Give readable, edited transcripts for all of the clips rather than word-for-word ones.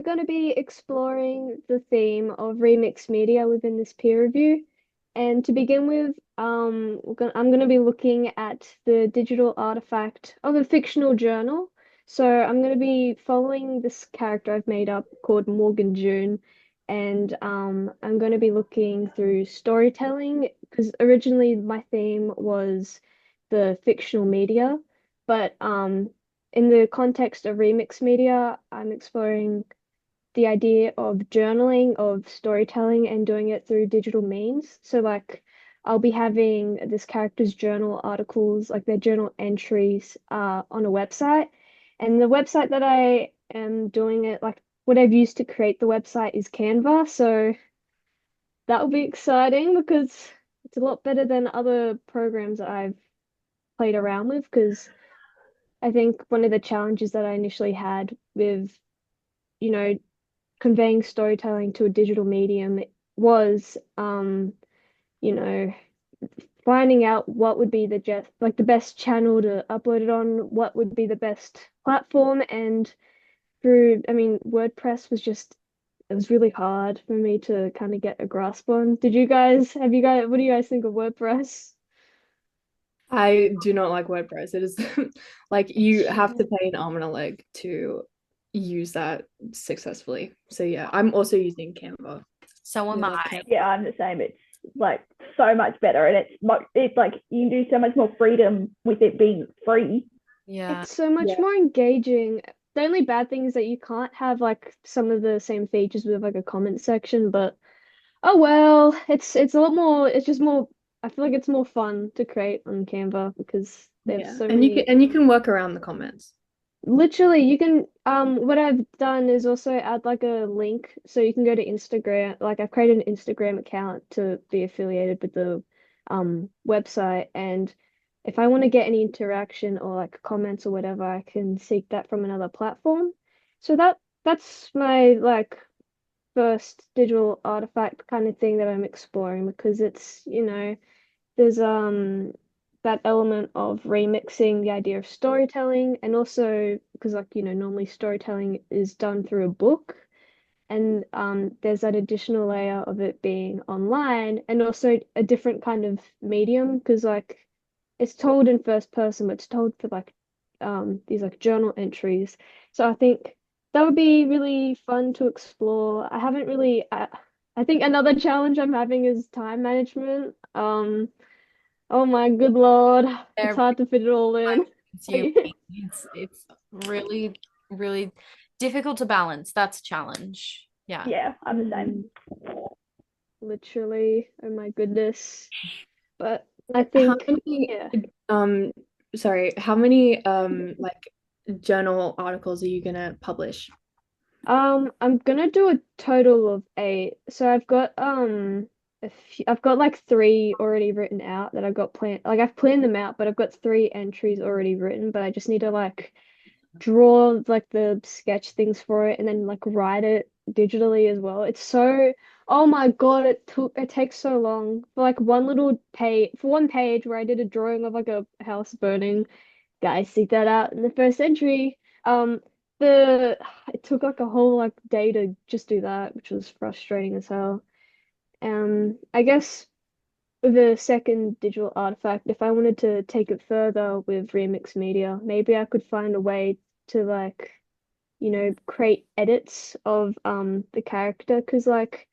going to be exploring the theme of remixed media within this peer review. And to begin with, I'm going to be looking at the digital artifact of a fictional journal. So I'm going to be following this character I've made up called Morgan June. And I'm going to be looking through storytelling because originally my theme was the fictional media. But in the context of remix media, I'm exploring the idea of journaling, of storytelling, and doing it through digital means. So, like, I'll be having this character's journal articles, like their journal entries, on a website. And the website that I am doing it, like, what I've used to create the website is Canva. So that will be exciting because it's a lot better than other programs that I've played around with. Because I think one of the challenges that I initially had with, you know, conveying storytelling to a digital medium was you know, finding out what would be the just like the best channel to upload it on, what would be the best platform, and through, I mean, WordPress was just it was really hard for me to kind of get a grasp on. Have you guys, what do you guys think of WordPress? I do not like WordPress. It is like you have to Yeah. pay an arm and a leg to use that successfully. So yeah, I'm also using Canva. So I am love I. Canva. Yeah, I'm the same. It's like so much better, and it's like you can do so much more freedom with it being free. Yeah. It's so much Yeah. more engaging. The only bad thing is that you can't have like some of the same features with like a comment section, but oh well, it's a lot more, it's just more, I feel like it's more fun to create on Canva because they have Yeah. so And many, you can work around the comments. literally you can what I've done is also add like a link so you can go to Instagram, like I've created an Instagram account to be affiliated with the website, and if I want to get any interaction or like comments or whatever, I can seek that from another platform. So that's my like first digital artifact kind of thing that I'm exploring because it's, there's that element of remixing the idea of storytelling, and also because like, normally storytelling is done through a book, and there's that additional layer of it being online and also a different kind of medium because like it's told in first person, but it's told for like these like journal entries. So I think that would be really fun to explore. I haven't really I think another challenge I'm having is time management. Oh my good Lord, it's Every hard to fit it all time in. it's you. It's really, really difficult to balance. That's a challenge. Yeah. Yeah, I'm the same. Mm, literally, oh my goodness. But I How think, many yeah. um sorry, how many like journal articles are you gonna publish? I'm gonna do a total of 8. So I've got like 3 already written out that I've got planned. Like I've planned them out, but I've got 3 entries already written, but I just need to like draw like the sketch things for it and then like write it digitally as well. It's so, oh my God, it takes so long for like one little page, for one page where I did a drawing of like a house burning. Guys, seek that out in the first entry. The it took like a whole like day to just do that, which was frustrating as hell. I guess with the second digital artifact, if I wanted to take it further with remix media, maybe I could find a way to like, create edits of the character because like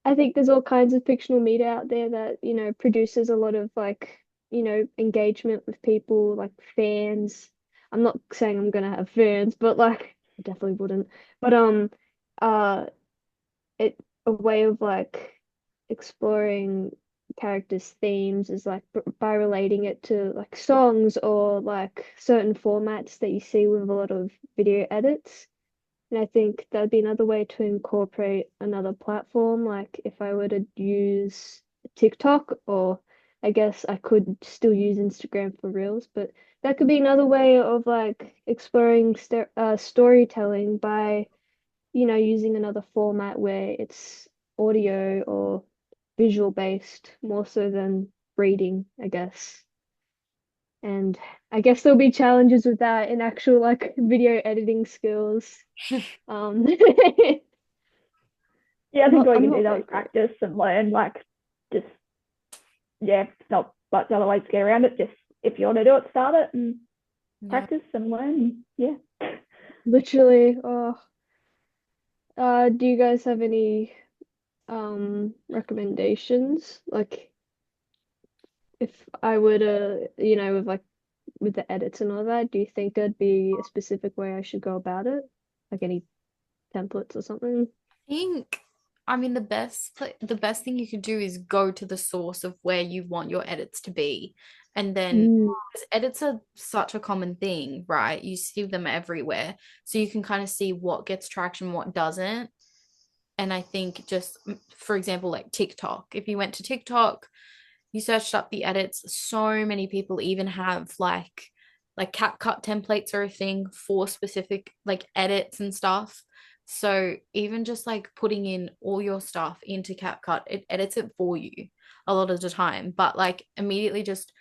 I think there's all kinds of fictional media out there that, produces a lot of like, engagement with people, like fans. I'm not saying I'm gonna have fans, but like I definitely wouldn't. But uh it a way of like exploring characters' themes is like by relating it to like songs or like certain formats that you see with a lot of video edits. And I think that'd be another way to incorporate another platform. Like if I were to use TikTok, or I guess I could still use Instagram for Reels, but that could be another way of like exploring storytelling by, using another format where it's audio or visual based more so than reading, I guess. And I guess there'll be challenges with that in actual like video editing skills. Um, Yeah, I think all you I'm can not do though very is good. practice and learn. Like, just it's not much other ways to get around it. Just if you want to do it, start it and Yeah. practice and learn. Yeah. Literally. Oh, do you guys have any recommendations? Like if I were to, with like with the edits and all that, do you think there'd be a specific way I should go about it? Like any templates or something? Think, I mean, the best thing you could do is go to the source of where you want your edits to be. And then, Mm, because edits are such a common thing, right? You see them everywhere. So you can kind of see what gets traction, what doesn't. And I think just, for example, like TikTok, if you went to TikTok, you searched up the edits, so many people even have like CapCut templates are a thing for specific like edits and stuff. So even just like putting in all your stuff into CapCut, it edits it for you a lot of the time. But like immediately just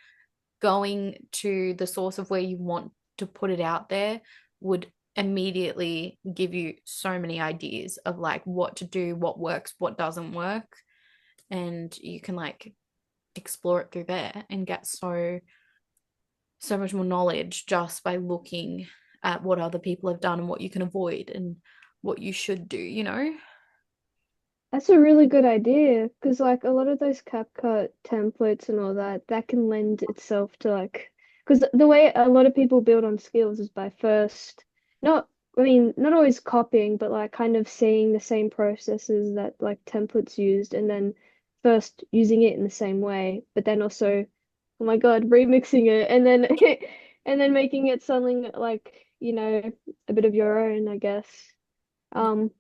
going to the source of where you want to put it out there would immediately give you so many ideas of like what to do, what works, what doesn't work. And you can like explore it through there and get so much more knowledge just by looking at what other people have done and what you can avoid and what you should do, you know? that's a really good idea because like a lot of those CapCut templates and all that, that can lend itself to like because the way a lot of people build on skills is by first not I mean not always copying, but like kind of seeing the same processes that like templates used and then first using it in the same way, but then also, oh my God, remixing it and then and then making it something like, a bit of your own, I guess. Um,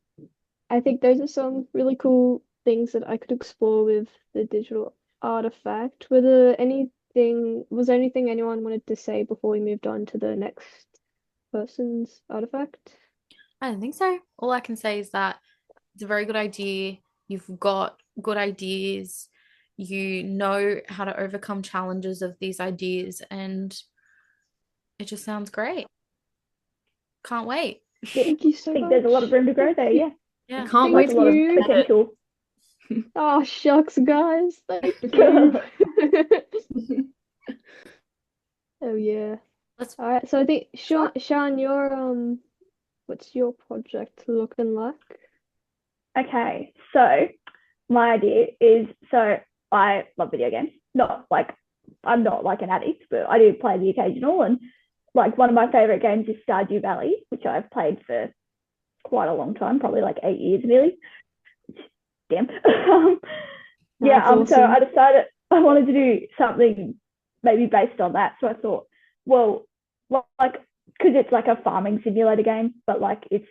I think those are some really cool things that I could explore with the digital artifact. Was there anything anyone wanted to say before we moved on to the next person's artifact? I don't think so. All I can say is that it's a very good idea. You've got good ideas. You know how to overcome challenges of these ideas, and it just sounds great. Can't wait. Thank you I so think there's a lot of much. room to grow there. Yeah. I Yeah. can't Like wait a to lot of you. edit. potential. Oh, shucks, guys. Thank you. Oh yeah. Let's All right, so I think Sean, what's your project looking like? Okay, so my idea is I love video games. Not like I'm not like an addict, but I do play the occasional. And like one of my favorite games is Stardew Valley, which I've played for quite a long time, probably like 8 years nearly. Damn. Yeah. That's So awesome. I decided I wanted to do something maybe based on that. So I thought, well, like because it's like a farming simulator game, but like it's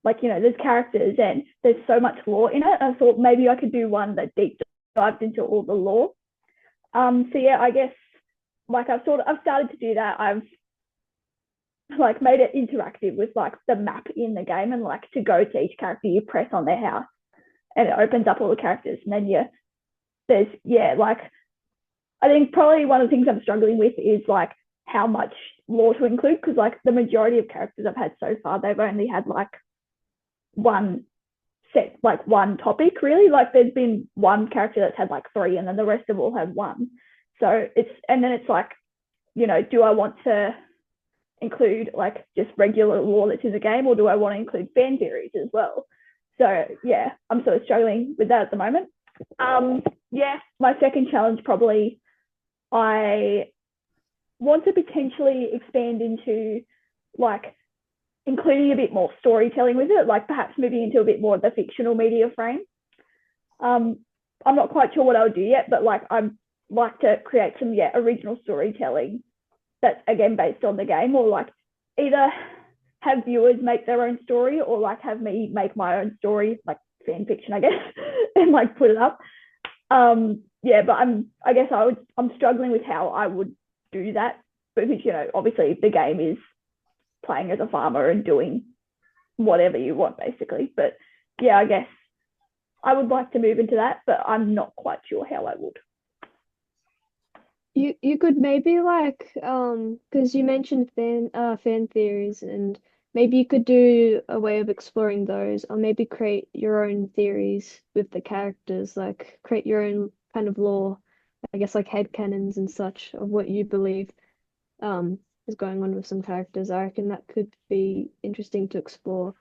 like there's characters and there's so much lore in it. I thought maybe I could do one that deep dives into all the lore. So yeah, I guess like I've started to do that. I've like made it interactive with like the map in the game, and like to go to each character you press on their house and it opens up all the characters, and then there's like I think probably one of the things I'm struggling with is like how much lore to include, because like the majority of characters I've had so far, they've only had like one like one topic really. Like there's been one character that's had like three, and then the rest have all had one. So it's like, do I want to include like just regular lore that's in the game, or do I want to include fan theories as well? So yeah, I'm sort of struggling with that at the moment. Yeah, my second challenge probably, I want to potentially expand into like including a bit more storytelling with it, like perhaps moving into a bit more of the fictional media frame. I'm not quite sure what I would do yet, but like I'd like to create some original storytelling that's again based on the game, or like either have viewers make their own story, or like have me make my own story, like fan fiction, I guess, and like put it up. Yeah, but I'm struggling with how I would do that, because obviously the game is playing as a farmer and doing whatever you want basically. But yeah, I guess I would like to move into that, but I'm not quite sure how I would. You could maybe like because you mentioned fan theories, and maybe you could do a way of exploring those, or maybe create your own theories with the characters, like create your own kind of lore, I guess like headcanons and such of what you believe is going on with some characters. I reckon that could be interesting to explore.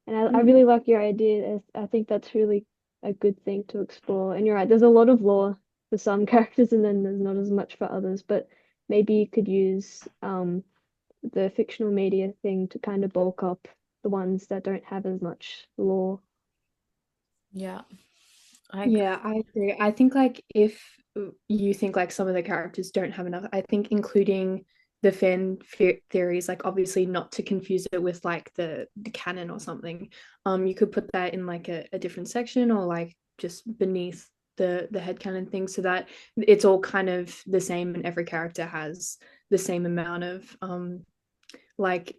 And I really like your idea. I think that's really a good thing to explore. And you're right, there's a lot of lore for some characters and then there's not as much for others. But maybe you could use the fictional media thing to kind of bulk up the ones that don't have as much lore. Yeah, I agree. Yeah, I agree. I think like if you think like some of the characters don't have enough, I think including the theories, like obviously not to confuse it with like the canon or something. You could put that in like a different section or like just beneath the headcanon thing so that it's all kind of the same and every character has the same amount of like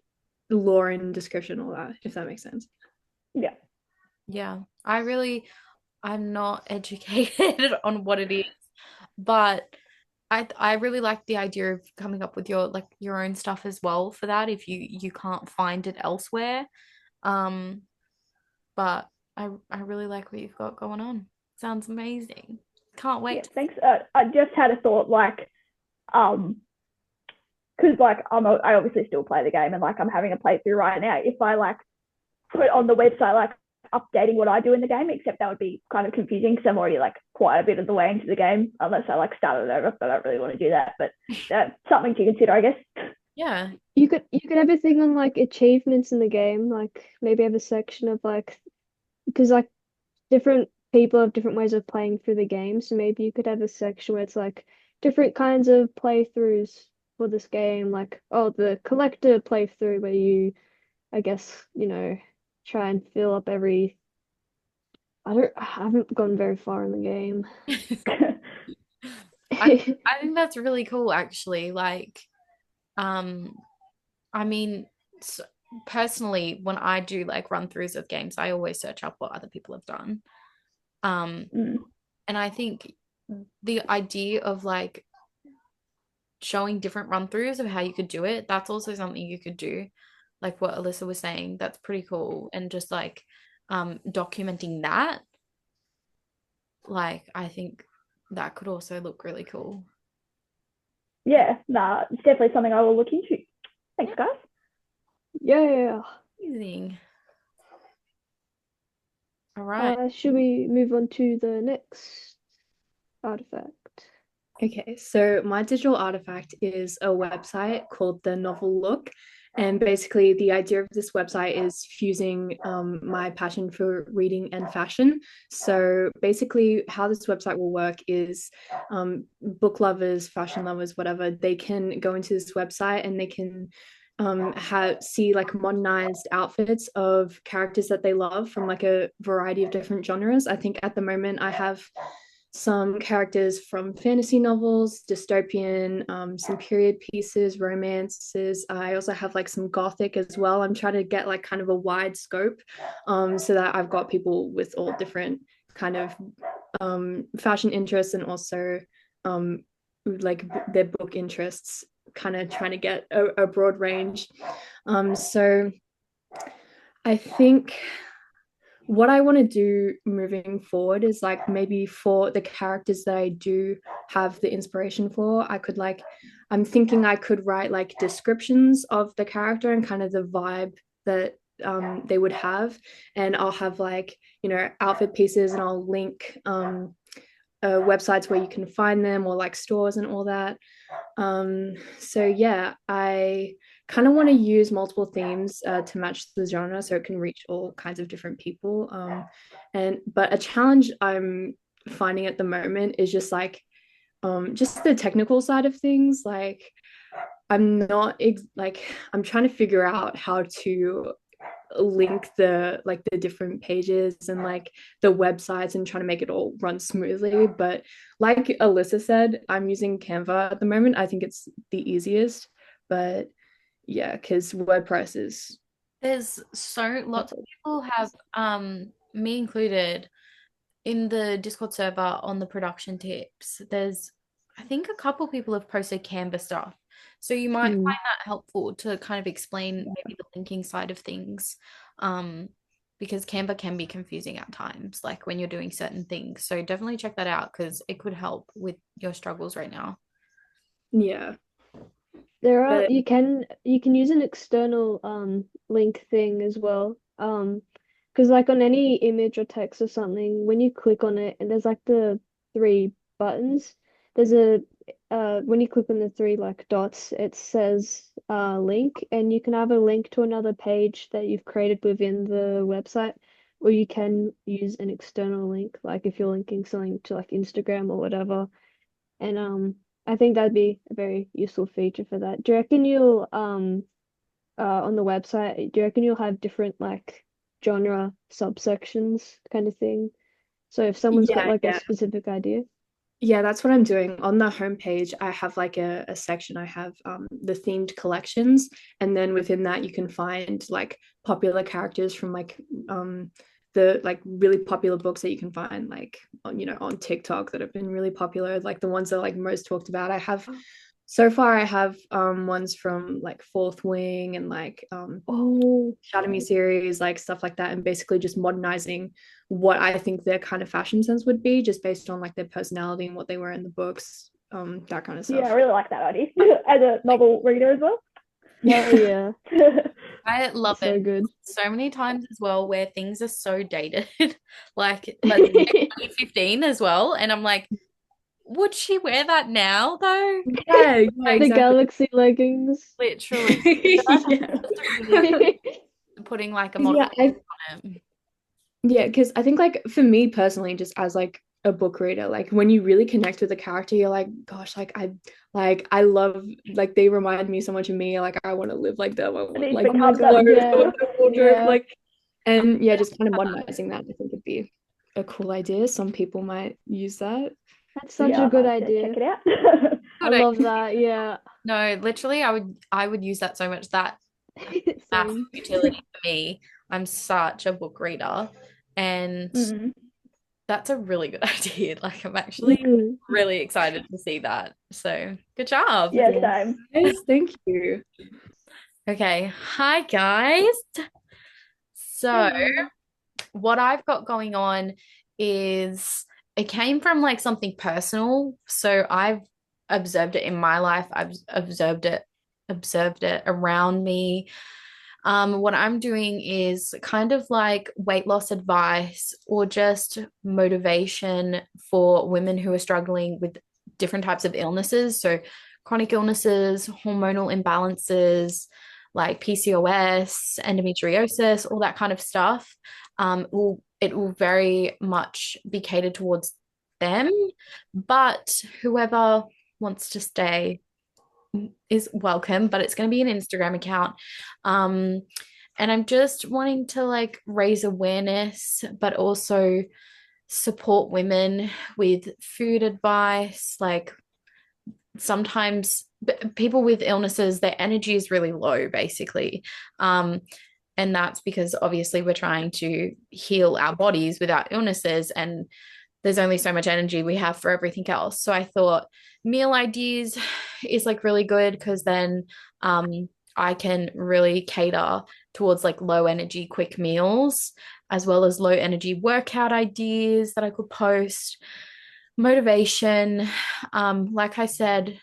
lore and description, all that, if that makes sense. Yeah. Yeah, I'm not educated on what it is, but I really like the idea of coming up with your own stuff as well for that if you can't find it elsewhere. Um, but I really like what you've got going on. Sounds amazing. Can't Yeah, wait. thanks. I just had a thought, like, because like I obviously still play the game, and like I'm having a playthrough right now. If I like put on the website like updating what I do in the game, except that would be kind of confusing because I'm already like quite a bit of the way into the game, unless I like started over. But I don't really want to do that. But something to consider, I guess. Yeah. You could have a thing on like achievements in the game, like maybe have a section of like because like different people have different ways of playing through the game. So maybe you could have a section where it's like different kinds of playthroughs for this game, like oh, the collector playthrough where you, I guess, try and fill up every. I haven't gone very far in the game. I think that's really cool actually. Like, um, I mean, personally, when I do like run throughs of games, I always search up what other people have done. Um, Mm. and I think the idea of like showing different run throughs of how you could do it, that's also something you could do. Like what Alyssa was saying, that's pretty cool. And just like documenting that, like I think that could also look really cool. Yeah, nah, it's definitely something I will look into. Thanks, guys. Yeah. Amazing. All right. Should we move on to the next artifact? Okay, so my digital artifact is a website called The Novel Look. And basically, the idea of this website is fusing my passion for reading and fashion. So, basically, how this website will work is book lovers, fashion lovers, whatever, they can go into this website and they can see like modernized outfits of characters that they love from like a variety of different genres. I think at the moment I have some characters from fantasy novels, dystopian, some period pieces, romances. I also have like some gothic as well. I'm trying to get like kind of a wide scope, so that I've got people with all different kind of fashion interests and also like their book interests, kind of trying to get a broad range. So I think what I want to do moving forward is like maybe for the characters that I do have the inspiration for, I'm thinking I could write like descriptions of the character and kind of the vibe that they would have. And I'll have like, outfit pieces and I'll link websites where you can find them or like stores and all that. So yeah, I kind of want to use multiple themes to match the genre so it can reach all kinds of different people. But a challenge I'm finding at the moment is just the technical side of things. Like I'm not like I'm trying to figure out how to link the different pages and like the websites and trying to make it all run smoothly. But like Alyssa said, I'm using Canva at the moment. I think it's the easiest. But yeah, because WordPress is There's so lots of people have me included in the Discord server on the production tips. There's I think a couple people have posted Canva stuff. So you might find that helpful to kind of explain maybe the linking side of things. Because Canva can be confusing at times, like when you're doing certain things. So definitely check that out because it could help with your struggles right now. Yeah. There are But you can use an external link thing as well. Because like on any image or text or something, when you click on it and there's like the three buttons, there's a when you click on the three like dots, it says link, and you can have a link to another page that you've created within the website, or you can use an external link, like if you're linking something to like Instagram or whatever. And I think that'd be a very useful feature for that. Do you reckon you'll on the website, do you reckon you'll have different like genre subsections kind of thing? So if someone's got yeah, like a yeah. specific idea. Yeah, that's what I'm doing. On the homepage, I have like a section. I have the themed collections, and then within that you can find like popular characters from like the like really popular books that you can find like on TikTok that have been really popular, like the ones that are like most talked about. I have so far I have ones from like Fourth Wing and like Oh, Academy series, like stuff like that, and basically just modernizing what I think their kind of fashion sense would be, just based on like their personality and what they wear in the books, that kind of Yeah, I stuff. really like that idea as a novel reader as well. hell yeah. I love So it good. so many times as well where things are so dated. Like let's say 2015 as well. And I'm like, would she wear that now though? Yeah, yeah, Like The exactly. galaxy leggings. literally. That's Yeah. a really putting like a modern Yeah, I on it. Yeah, because I think like for me personally, just as like a book reader, like when you really connect with a character, you're like, gosh, I love like they remind me so much of me. Like I want to live like them. I And want it like Oh my their becomes that God, clothes, I yeah. want their wardrobe, Yeah. like and yeah, just kind of modernizing that. I think would be a cool idea. Some people might use that. That's So such yeah, a I good might idea. check it out. I Good idea. love that. Yeah. No, literally I would use that so much. That math Same. utility for me. I'm such a book reader and Mm. that's a really good idea. Like I'm actually really excited to see that. So good job. Yeah, Yes. same. Yes, thank you. Okay. Hi guys. So Hello. what I've got going on is it came from like something personal. So I've observed it in my life. I've observed it around me. What I'm doing is kind of like weight loss advice or just motivation for women who are struggling with different types of illnesses. So, chronic illnesses, hormonal imbalances, like PCOS, endometriosis, all that kind of stuff. It will very much be catered towards them, but whoever wants to stay is welcome, but it's going to be an Instagram account. Um, and I'm just wanting to like raise awareness, but also support women with food advice. Like sometimes people with illnesses, their energy is really low, basically. And that's because obviously we're trying to heal our bodies with our illnesses, and there's only so much energy we have for everything else. So I thought meal ideas is like really good because then I can really cater towards like low energy quick meals as well as low energy workout ideas that I could post. Motivation. Like I said,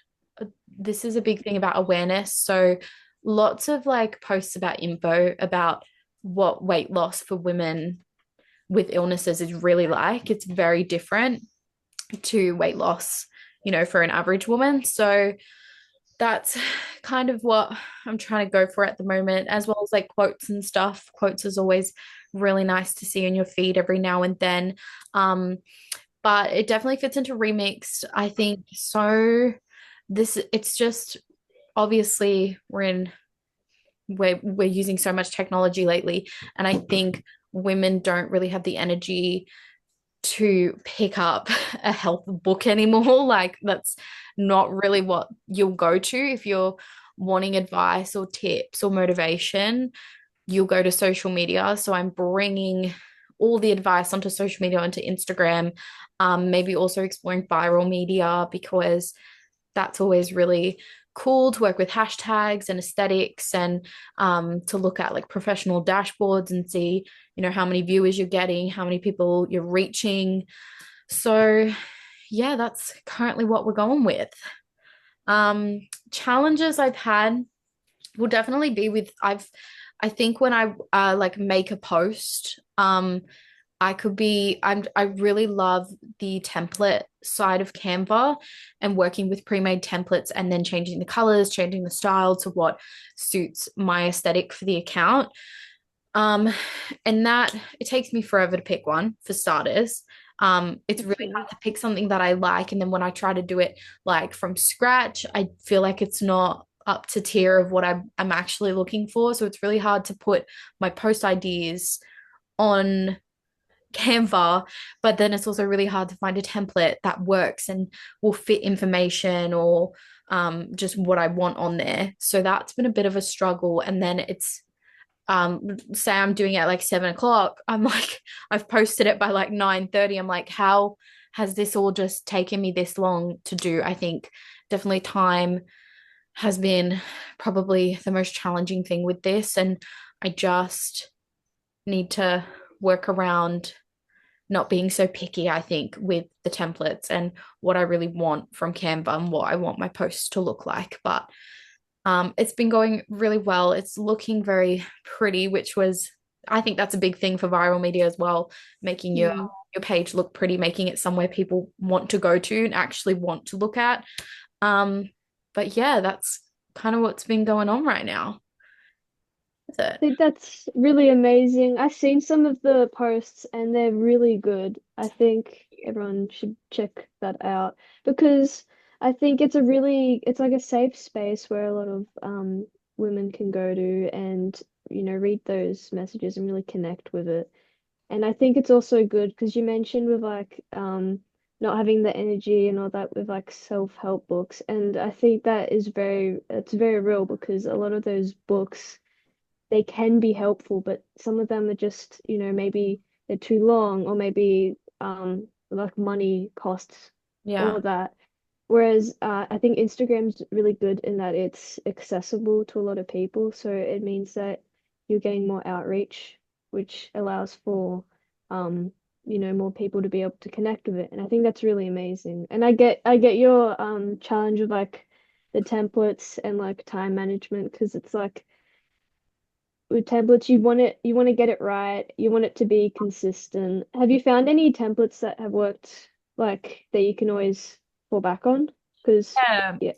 this is a big thing about awareness. So lots of like posts about info about what weight loss for women with illnesses is really like. It's very different to weight loss, for an average woman. So that's kind of what I'm trying to go for at the moment, as well as like quotes and stuff. Quotes is always really nice to see in your feed every now and then. But it definitely fits into remixed, I think. So it's just obviously we're using so much technology lately, and I think women don't really have the energy to pick up a health book anymore. Like that's not really what you'll go to if you're wanting advice or tips or motivation. You'll go to social media. So I'm bringing all the advice onto social media, onto Instagram, maybe also exploring viral media, because that's always really cool to work with hashtags and aesthetics, and to look at like professional dashboards and see, how many viewers you're getting, how many people you're reaching. So yeah, that's currently what we're going with. Challenges I've had will definitely be with I think when I like make a post, I really love the template side of Canva and working with pre-made templates and then changing the colors, changing the style to what suits my aesthetic for the account. Um, and that it takes me forever to pick one for starters. It's really hard to pick something that I like, and then when I try to do it like from scratch, I feel like it's not up to tier of what I'm actually looking for. So it's really hard to put my post ideas on Canva, but then it's also really hard to find a template that works and will fit information or just what I want on there. So that's been a bit of a struggle. And then it's say I'm doing it at like 7 o'clock. I'm like, I've posted it by like 9:30. I'm like, how has this all just taken me this long to do? I think definitely time has been probably the most challenging thing with this. And I just need to work around not being so picky, I think, with the templates and what I really want from Canva and what I want my posts to look like. But it's been going really well. It's looking very pretty, which was, I think that's a big thing for viral media as well, making your page look pretty, making it somewhere people want to go to and actually want to look at. But yeah, that's kind of what's been going on right now. I think that's really amazing. I've seen some of the posts and they're really good. I think everyone should check that out because I think it's like a safe space where a lot of women can go to and read those messages and really connect with it. And I think it's also good because you mentioned with like not having the energy and all that with like self-help books. And I think it's very real because a lot of those books they can be helpful, but some of them are just, maybe they're too long or maybe like money costs, all Yeah. of that. Whereas I think Instagram's really good in that it's accessible to a lot of people. So it means that you're getting more outreach, which allows for more people to be able to connect with it. And I think that's really amazing. And I get your challenge of like the templates and like time management because it's like with templates you want to get it right, you want it to be consistent. Have you found any templates that have worked like that you can always fall back on? Because Yeah. yeah.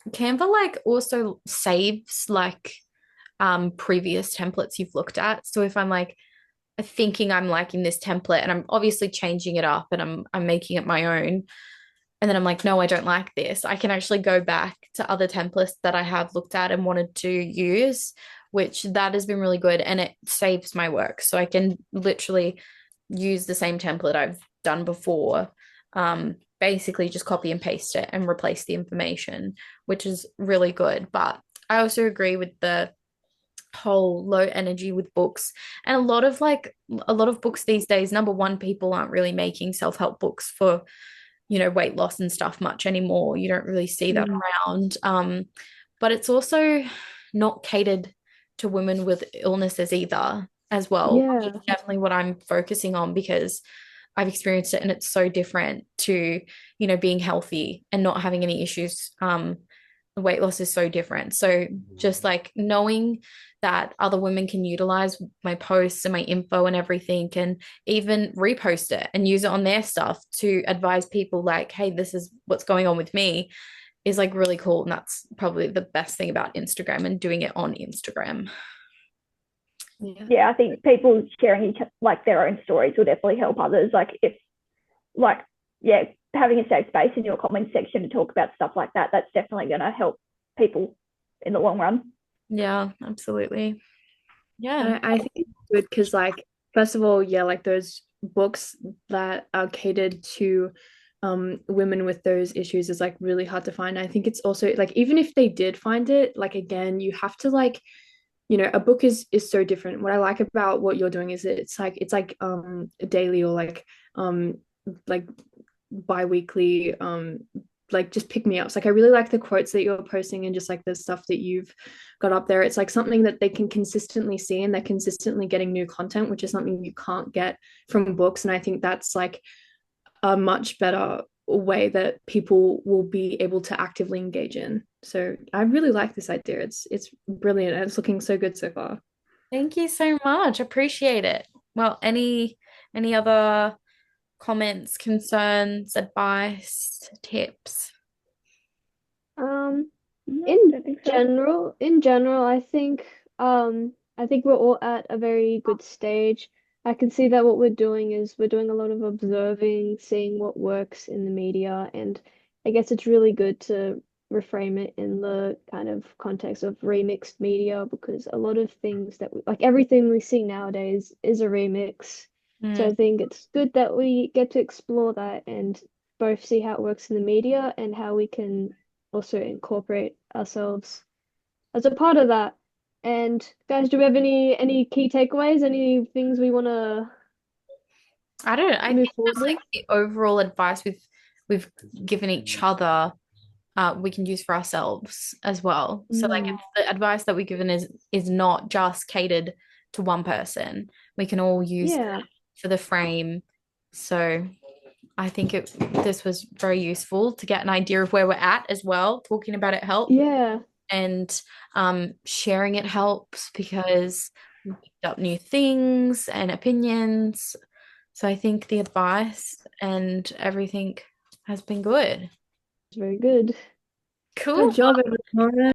Canva like also saves like previous templates you've looked at. So if I'm like thinking I'm liking this template and I'm obviously changing it up and I'm making it my own, and then I'm like, no, I don't like this, I can actually go back to other templates that I have looked at and wanted to use, which that has been really good and it saves my work. So I can literally use the same template I've done before, basically just copy and paste it and replace the information, which is really good. But I also agree with the whole low energy with books, and a lot of books these days, number one, people aren't really making self-help books for weight loss and stuff much anymore. You don't really see that around. But it's also not catered to women with illnesses either as well. Yeah. Definitely what I'm focusing on because I've experienced it and it's so different to being healthy and not having any issues. Weight loss is so different. So just like knowing that other women can utilize my posts and my info and everything, and even repost it and use it on their stuff to advise people like, hey, this is what's going on with me, is like really cool. And that's probably the best thing about Instagram and doing it on Instagram. Yeah, I think people sharing like their own stories will definitely help others. Like if like yeah, having a safe space in your comment section to talk about stuff like that, that's definitely going to help people in the long run. Yeah, absolutely. Yeah. I think it's good because, like, first of all, yeah, like those books that are catered to women with those issues is like really hard to find. I think it's also like even if they did find it, like again, you have to like you know, a book is so different. What I like about what you're doing is it's like daily or like bi-weekly like just pick me ups. Like I really like the quotes that you're posting and just like the stuff that you've got up there. It's like something that they can consistently see and they're consistently getting new content, which is something you can't get from books. And I think that's like a much better way that people will be able to actively engage in. So I really like this idea. It's brilliant and it's looking so good so far. Thank you so much. Appreciate it. Well, any other comments, concerns, advice, tips? Um, No, in don't think so. in general, I think we're all at a very good stage. I can see that what we're doing is we're doing a lot of observing, seeing what works in the media, and I guess it's really good to reframe it in the kind of context of remixed media because a lot of things that like everything we see nowadays is a remix. So Mm, I think it's good that we get to explore that and both see how it works in the media and how we can also incorporate ourselves as a part of that. And guys, do we have any key takeaways? Any things we want to I move think forward just like with? the overall advice we've given each other, we can use for ourselves as well. So like if Mm, the advice that we've given is not just catered to one person, we can all use that yeah, for the frame. So I think this was very useful to get an idea of where we're at as well. Talking about it helps, yeah, and sharing it helps because we picked up new things and opinions. So I think the advice and everything has been good. it's very good. Cool. Good job, everyone.